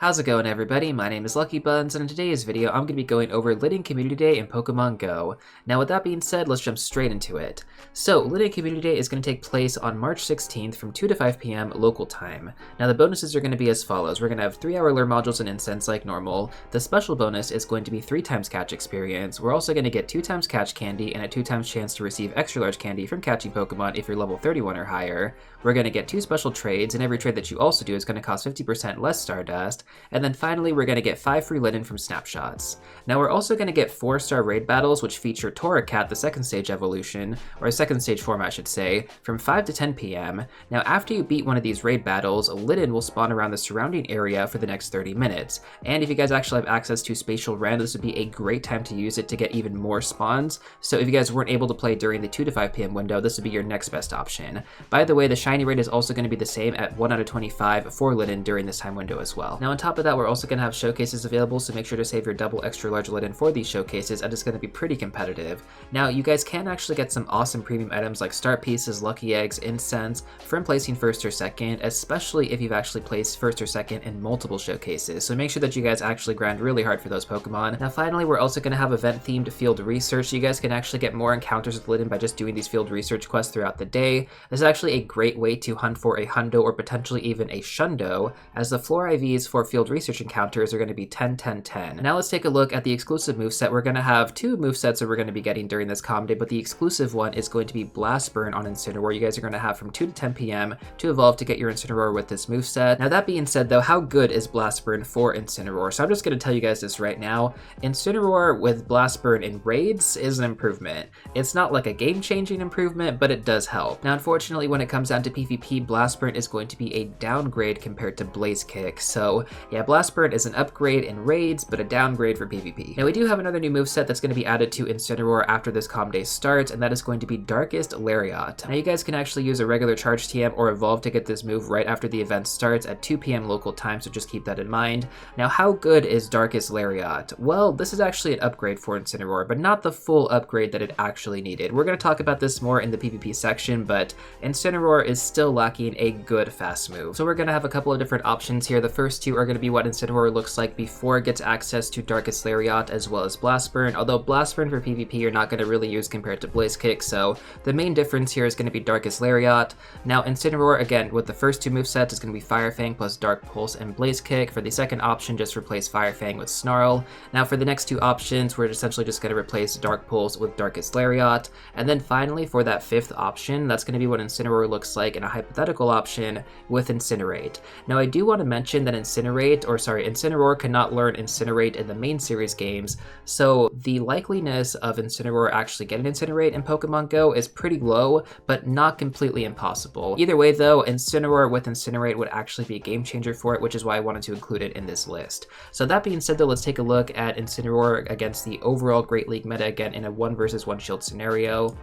How's it going, everybody? My name is LuckyBunz, and in today's video, I'm going to be going over Litten Community Day in Pokemon Go. Now, with that being said, let's jump straight into it. So, Litten Community Day is going to take place on March 16th from 2 to 5 p.m. local time. Now, the bonuses are going to be as follows. We're going to have 3-hour lure modules and incense like normal. The special bonus is going to be 3 times catch experience. We're also going to get 2 times catch candy and a 2 times chance to receive extra large candy from catching Pokemon if you're level 31 or higher. We're going to get 2 special trades, and every trade that you also do is going to cost 50% less Stardust. And then finally, we're going to get 5 free Litten from snapshots. Now, we're also going to get 4-star raid battles, which feature Torracat, the second stage evolution, or second stage form, I should say, from 5 to 10 p.m. Now, after you beat one of these raid battles, Litten will spawn around the surrounding area for the next 30 minutes. And if you guys actually have access to Spatial Rend, this would be a great time to use it to get even more spawns. So if you guys weren't able to play during the 2 to 5 p.m. window, this would be your next best option. By the way, the shiny rate is also going to be the same at 1 out of 25 for Litten during this time window as well. Now, on top of that, we're also going to have showcases available, so make sure to save your double extra large Litten for these showcases, and it's going to be pretty competitive. Now, you guys can actually get some awesome premium items like start pieces, lucky eggs, incense from placing first or second, especially if you've actually placed first or second in multiple showcases. So make sure that you guys actually grind really hard for those Pokemon. Now, finally, we're also going to have event-themed field research. So you guys can actually get more encounters with Litten by just doing these field research quests throughout the day. This is actually a great way to hunt for a Hundo or potentially even a Shundo, as the floor IVs for field research encounters are going to be 10, 10, 10. Now let's take a look at the exclusive moveset. We're going to have 2 movesets that we're going to be getting during this comm day, but the exclusive one is going to be Blast Burn on Incineroar. You guys are going to have from 2 to 10 p.m. to evolve to get your Incineroar with this moveset. Now, that being said though, how good is Blast Burn for Incineroar? So I'm just going to tell you guys this right now. Incineroar with Blast Burn in raids is an improvement. It's not like a game-changing improvement, but it does help. Now, unfortunately, when it comes down to PvP, Blast Burn is going to be a downgrade compared to Blaze Kick. So yeah, Blast Burn is an upgrade in raids, but a downgrade for PvP. Now, we do have another new moveset that's going to be added to Incineroar after this comm day starts, and that is going to be Darkest Lariat. Now, you guys can actually use a regular charge TM or evolve to get this move right after the event starts at 2 p.m. local time, so just keep that in mind. Now, how good is Darkest Lariat? Well, this is actually an upgrade for Incineroar, but not the full upgrade that it actually needed. We're going to talk about this more in the PvP section, but Incineroar is still lacking a good fast move. So we're going to have a couple of different options here. The first 2 are going to be what Incineroar looks like before it gets access to Darkest Lariat, as well as Blast Burn, although Blast Burn for PvP you're not going to really use compared to Blaze Kick, so the main difference here is going to be Darkest Lariat. Now, Incineroar, again, with the first 2 movesets is going to be Fire Fang plus Dark Pulse and Blaze Kick. For the second option, just replace Fire Fang with Snarl. Now, for the next 2 options, we're essentially just going to replace Dark Pulse with Darkest Lariat. And then finally, for that 5th option, that's going to be what Incineroar looks like in a hypothetical option with Incinerate. Now, I do want to mention that Incineroar cannot learn Incinerate in the main series games, so the likeliness of Incineroar actually getting Incinerate in Pokemon Go is pretty low, but not completely impossible. Either way though, Incineroar with Incinerate would actually be a game changer for it, which is why I wanted to include it in this list. So that being said though, let's take a look at Incineroar against the overall Great League meta, again in a 1 versus 1 shield scenario.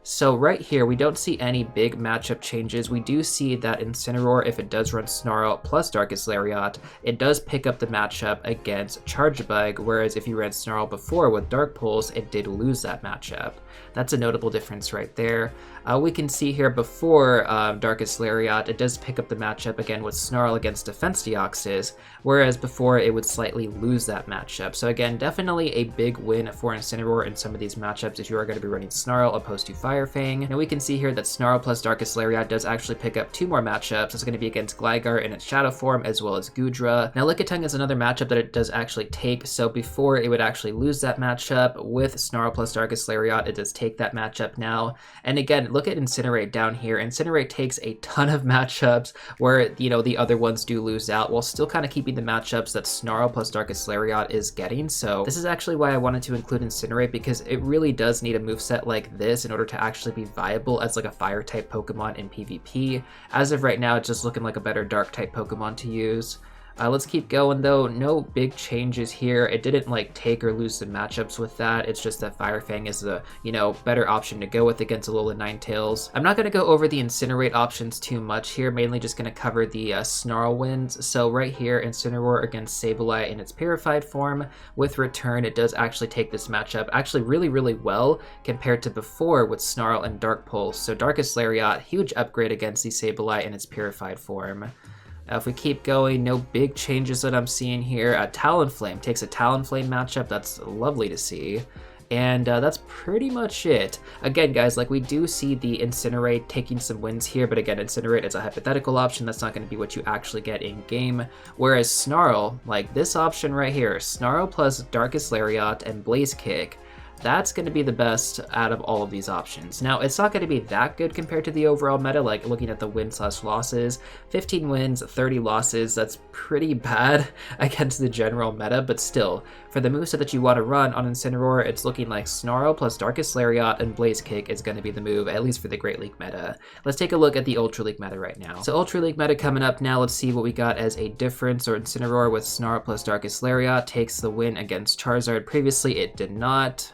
So right here, we don't see any big matchup changes. We do see that Incineroar, if it does run Snarl plus Darkest Lariat, it does pick up the matchup against Chargebug, whereas if you ran Snarl before with Dark Pulse, it did lose that matchup. That's a notable difference right there. We can see here before Darkest Lariat, it does pick up the matchup again with Snarl against Defense Deoxys, whereas before it would slightly lose that matchup. So again, definitely a big win for Incineroar in some of these matchups if you are going to be running Snarl opposed to Fire Fang. Now we can see here that Snarl plus Darkest Lariat does actually pick up 2 more matchups. It's going to be against Gligar in its Shadow form, as well as Goodra. Now Lickitung is another matchup that it does actually take, so before it would actually lose that matchup, with Snarl plus Darkest Lariat, it does take that matchup now. And again, look at Incinerate down here. Incinerate takes a ton of matchups where, you know, the other ones do lose out, while still kind of keeping the matchups that Snarl plus Darkest Lariat is getting. So this is actually why I wanted to include Incinerate, because it really does need a moveset like this in order to actually be viable as like a fire type Pokemon in PvP. As of right now, it's just looking like a better dark type Pokemon to use. Let's keep going though. No big changes here. It didn't like take or lose some matchups with that. It's just that Fire Fang is the, better option to go with against Alola Ninetales. I'm not going to go over the Incinerate options too much here, mainly just going to cover the Snarl wins. So right here, Incineroar against Sableye in its Purified form. With Return, it does actually take this matchup actually really, really well compared to before with Snarl and Dark Pulse. So Darkest Lariat, huge upgrade against the Sableye in its Purified form. If we keep going, no big changes that I'm seeing here. Talonflame takes a Talonflame matchup. That's lovely to see. And that's pretty much it. Again, guys, like we do see the Incinerate taking some wins here, but again, Incinerate is a hypothetical option. That's not going to be what you actually get in game. Whereas Snarl, like this option right here, Snarl plus Darkest Lariat and Blaze Kick, that's going to be the best out of all of these options. Now, it's not going to be that good compared to the overall meta, like looking at the win/losses. 15 wins, 30 losses, that's pretty bad against the general meta, but still, for the moveset that you want to run on Incineroar, it's looking like Snarl plus Darkest Lariat and Blaze Kick is going to be the move, at least for the Great League meta. Let's take a look at the Ultra League meta right now. So Ultra League meta coming up now, let's see what we got as a difference, or Incineroar with Snarl plus Darkest Lariat takes the win against Charizard. Previously, it did not.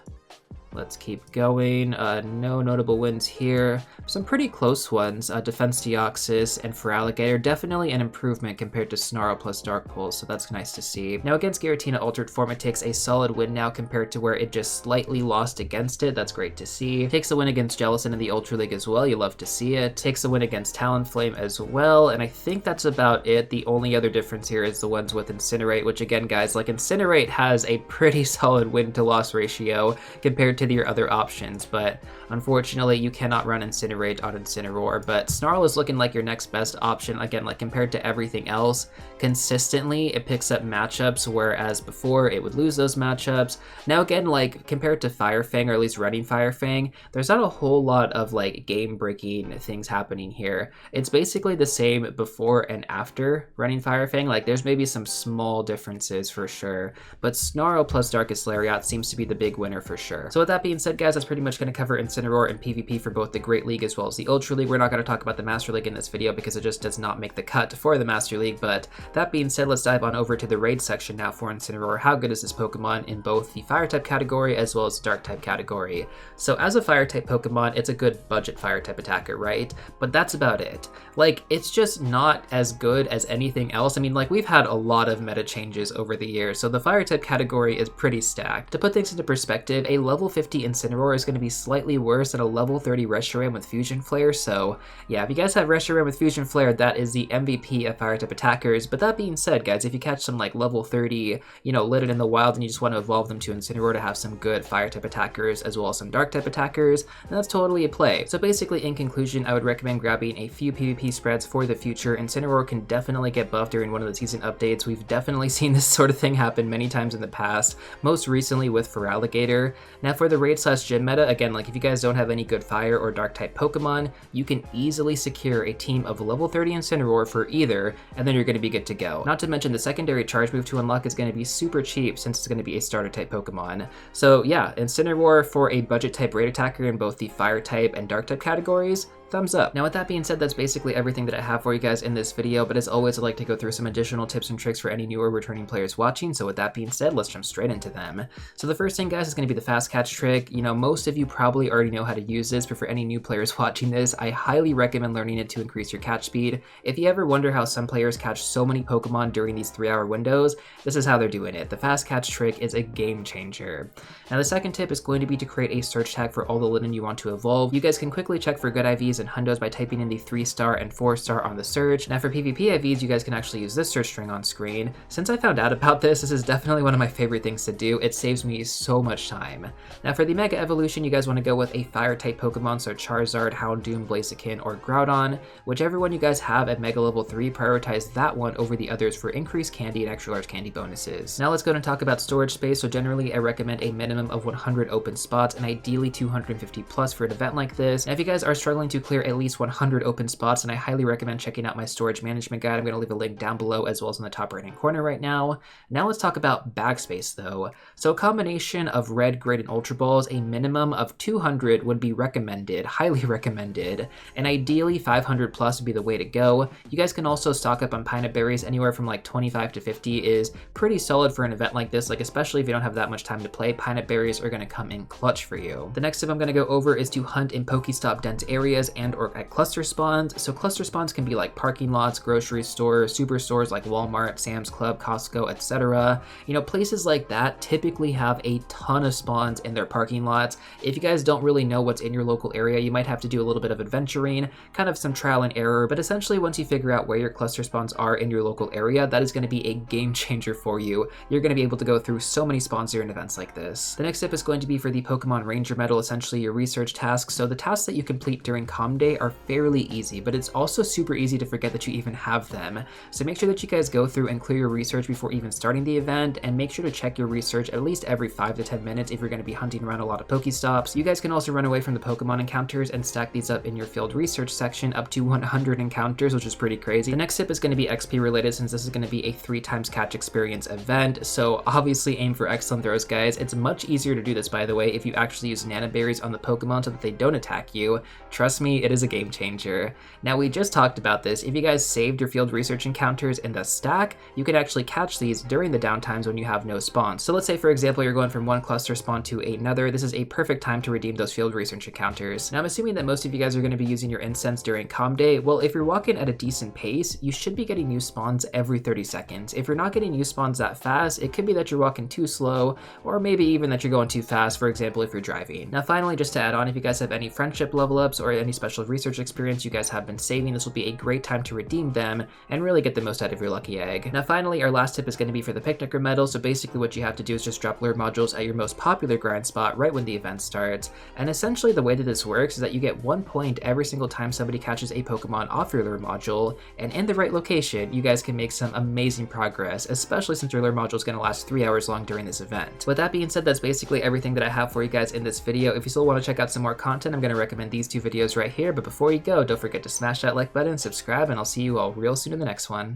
Let's keep going. No notable wins here. Some pretty close ones. Defense Deoxys and Feraligatr, definitely an improvement compared to Snarl plus Dark Pulse, so that's nice to see. Now against Giratina Altered Form, it takes a solid win now compared to where it just slightly lost against it. That's great to see. Takes a win against Jellicent in the Ultra League as well. You love to see it. Takes a win against Talonflame as well, and I think that's about it. The only other difference here is the ones with Incinerate, which again, guys, like Incinerate has a pretty solid win-to-loss ratio compared to your other options, but unfortunately you cannot run Incinerate on Incineroar. But Snarl is looking like your next best option. Again, like compared to everything else, consistently it picks up matchups, whereas before it would lose those matchups. Now again, like compared to Firefang, or at least running Firefang, there's not a whole lot of like game-breaking things happening here. It's basically the same before and after running Firefang. Like there's maybe some small differences for sure, but Snarl plus Darkest Lariat seems to be the big winner for sure. So with that being said, guys, that's pretty much going to cover Incineroar and PvP for both the Great League as well as the Ultra League. We're not going to talk about the Master League in this video because it just does not make the cut for the Master League, but that being said, let's dive on over to the raid section now for Incineroar. How good is this Pokemon in both the Fire-type category as well as Dark-type category? So as a Fire-type Pokemon, it's a good budget Fire-type attacker, right? But that's about it. Like, it's just not as good as anything else. I mean, like, we've had a lot of meta changes over the years, so the Fire-type category is pretty stacked. To put things into perspective, a level 50 Incineroar is going to be slightly worse than a level 30 Reshiram with Fusion Flare, so yeah, if you guys have Reshiram with Fusion Flare, that is the MVP of Fire-type attackers. But that being said, guys, if you catch some like level 30, you know, Litten in the wild and you just want to evolve them to Incineroar to have some good Fire-type attackers as well as some Dark-type attackers, then that's totally a play. So basically, in conclusion, I would recommend grabbing a few PvP spreads for the future. Incineroar can definitely get buffed during one of the season updates. We've definitely seen this sort of thing happen many times in the past, most recently with Feraligatr. Now for the raid/gym meta, again, like if you guys don't have any good Fire or Dark-type Pokemon, you can easily secure a team of level 30 Incineroar for either, and then you're going to be good to go. Not to mention the secondary charge move to unlock is going to be super cheap since it's going to be a starter-type Pokemon. So yeah, Incineroar for a budget-type raid attacker in both the Fire-type and Dark-type categories, thumbs up. Now with that being said, that's basically everything that I have for you guys in this video, but as always, I'd like to go through some additional tips and tricks for any new or returning players watching. So with that being said, let's jump straight into them. So the first thing, guys, is going to be the fast catch trick. You know, most of you probably already know how to use this, but for any new players watching this, I highly recommend learning it to increase your catch speed. If you ever wonder how some players catch so many Pokemon during these 3-hour windows, this is how they're doing it. The fast catch trick is a game changer. Now the second tip is going to be to create a search tag for all the Litten you want to evolve. You guys can quickly check for good IVs and hundos by typing in the 3-star and 4-star on the search. Now for PvP IVs, you guys can actually use this search string on screen. Since I found out about this, this is definitely one of my favorite things to do. It saves me so much time. Now for the Mega Evolution, you guys want to go with a Fire-type Pokemon, so Charizard, Houndoom, Blaziken, or Groudon. Whichever one you guys have at Mega Level 3, prioritize that one over the others for increased candy and extra large candy bonuses. Now let's go and talk about storage space. So generally, I recommend a minimum of 100 open spots and ideally 250 plus for an event like this. Now if you guys are struggling to clear at least 100 open spots, and I highly recommend checking out my storage management guide. I'm going to leave a link down below as well as in the top right hand corner right now. Now let's talk about bag space though. So a combination of red, great, and ultra balls, a minimum of 200 would be recommended, highly recommended, and ideally 500 plus would be the way to go. You guys can also stock up on pineapple berries. Anywhere from like 25 to 50 is pretty solid for an event like this, like especially if you don't have that much time to play. Pineapple berries are going to come in clutch for you. The next tip I'm going to go over is to hunt in Pokestop dense areas and or at cluster spawns. So cluster spawns can be like parking lots, grocery stores, superstores like Walmart, Sam's Club, Costco, etc. You know, places like that typically have a ton of spawns in their parking lots. If you guys don't really know what's in your local area, you might have to do a little bit of adventuring, kind of some trial and error, but essentially once you figure out where your cluster spawns are in your local area, that is going to be a game changer for you. You're going to be able to go through so many spawns during events like this. The next step is going to be for the Pokemon Ranger Medal, essentially your research tasks. So the tasks that you complete during Com Day are fairly easy, but it's also super easy to forget that you even have them. So make sure that you guys go through and clear your research before even starting the event, and make sure to check your research at least every 5 to 10 minutes if you're going to be hunting around a lot of Pokestops. You guys can also run away from the Pokemon encounters and stack these up in your field research section up to 100 encounters, which is pretty crazy. The next tip is going to be XP related, since this is going to be a 3 times catch experience event. So obviously aim for excellent throws, guys. It's much easier to do this, by the way, if you actually use Nana Berries on the Pokemon so that they don't attack you. Trust me, it is a game changer. Now, we just talked about this. If you guys saved your field research encounters in the stack, you can actually catch these during the downtimes when you have no spawns. So let's say, for example, you're going from one cluster spawn to another. This is a perfect time to redeem those field research encounters. Now, I'm assuming that most of you guys are going to be using your incense during Com Day. Well, if you're walking at a decent pace, you should be getting new spawns every 30 seconds. If you're not getting new spawns that fast, it could be that you're walking too slow, or maybe even that you're going too fast, for example, if you're driving. Now, finally, just to add on, if you guys have any friendship level ups or any special research experience you guys have been saving, this will be a great time to redeem them and really get the most out of your lucky egg. Now, finally, our last tip is going to be for the Picnicker Medal. So basically what you have to do is just drop lure modules at your most popular grind spot right when the event starts. And essentially the way that this works is that you get 1 point every single time somebody catches a Pokemon off your lure module, and in the right location, you guys can make some amazing progress, especially since your lure module is going to last 3 hours long during this event. With that being said, that's basically everything that I have for you guys in this video. If you still want to check out some more content, I'm going to recommend these 2 videos right here. But before you go, don't forget to smash that like button, subscribe, and I'll see you all real soon in the next one.